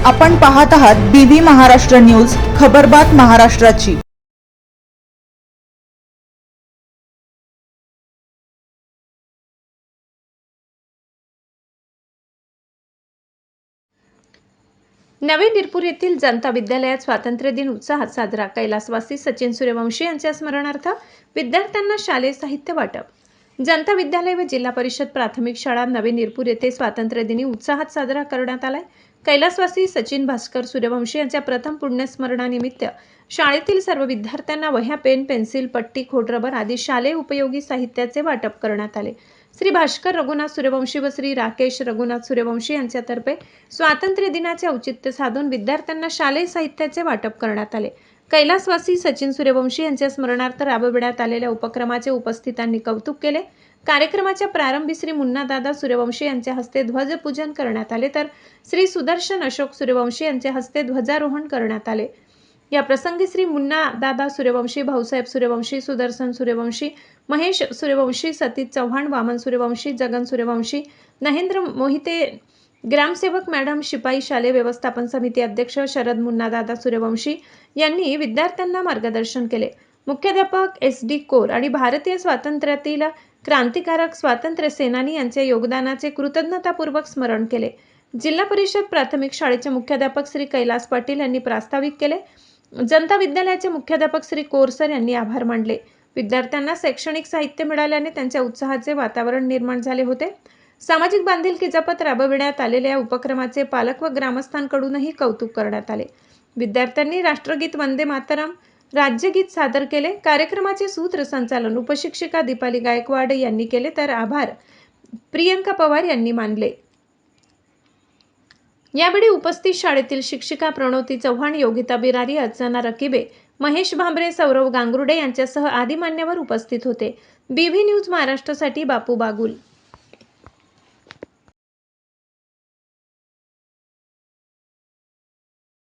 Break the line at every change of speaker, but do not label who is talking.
आपण पाहत आहात बीबी महाराष्ट्र न्यूज, खबरबात महाराष्ट्राची।
नवे निरपूर येथील जनता विद्यालयात स्वातंत्र्य दिन उत्साहात साजरा। कैलासवासी सचिन सूर्यवंशी यांच्या स्मरणार्थ विद्यार्थ्यांना शालेय साहित्य वाटप। जनता विद्यालय व जिल्हा परिषद प्राथमिक शाळा नवे निरपूर येथे स्वातंत्र्य दिनी उत्साहात साजरा करण्यात आलाय। कैलासवासी सचिन भास्कर सूर्यवंशी यांच्या प्रथम पुण्यस्मरणानिमित्त शाळेतील सर्व विद्यार्थ्यांना वह्या, पेन, पेन्सिल, पट्टी, खोडरबर आदी शालेय उपयोगी साहित्याचे वाटप करण्यात आले। श्री भास्कर रघुनाथ सूर्यवंशी व श्री राकेश रघुनाथ सूर्यवंशी यांच्यातर्फे स्वातंत्र्य दिनाचे औचित्य साधून विद्यार्थ्यांना शालेय साहित्याचे वाटप करण्यात आले। कैलासवासी सचिन सूर्यवंशी यांच्या स्मरणार्थ राबविण्यात आलेल्या उपक्रमाचे उपस्थितांनी कौतुक केले। कार्यक्रमाच्या प्रारंभी श्री मुन्नादादा सूर्यवंशी यांच्या हस्ते ध्वजपूजन करण्यात आले, तर श्री सुदर्शन अशोक सूर्यवंशी यांच्या हस्ते ध्वजारोहण करण्यात आले। या प्रसंगी श्री मुन्नादादा सूर्यवंशी, भाऊसाहेब सूर्यवंशी, सुदर्शन सूर्यवंशी, महेश सूर्यवंशी, सतीश चव्हाण, वामन सूर्यवंशी, जगन सूर्यवंशी, महेंद्र मोहिते, ग्रामसेवक मॅडम, शिपाई, शालेय व्यवस्थापन समिती अध्यक्ष शरद मुन्नादादा सूर्यवंशी यांनी विद्यार्थ्यांना मार्गदर्शन केले। मुख्याध्यापक SD कोर आणि भारतीय स्वातंत्र्यातील क्रांतिकारक स्वातंत्र्य सेनानी यांच्या योगदानाचे कृतज्ञतापूर्वक स्मरण केले। जिल्हा परिषद प्राथमिक शाळेचे मुख्याध्यापक श्री कैलास पाटील यांनी प्रास्ताविक केले। जनता विद्यालयाचे मुख्याध्यापक श्री कोरसर यांनी आभार मानले। विद्यार्थ्यांना शैक्षणिक साहित्य मिळाल्याने त्यांच्या उत्साहाचे वातावरण निर्माण झाले होते। सामाजिक बांधिलकी जपत राबविण्यात आलेल्या या उपक्रमाचे पालक व ग्रामस्थांकडूनही कौतुक करण्यात आले। विद्यार्थ्यांनी राष्ट्रगीत वंदे मातरम, राज्यगीत सादर केले। कार्यक्रमाचे सूत्रसंचालन उपशिक्षिका दीपाली गायकवाड यांनी केले, तर आभार प्रियंका पवार यांनी मानले। यावेळी उपस्थित शाळेतील शिक्षिका प्रणोती चव्हाण, योगिता बिरारी, अर्चना रकिबे, महेश भांबरे, सौरव गांगुर्डे यांच्यासह आदी मान्यवर उपस्थित होते। BB न्यूज महाराष्ट्रासाठी बापू बागुल।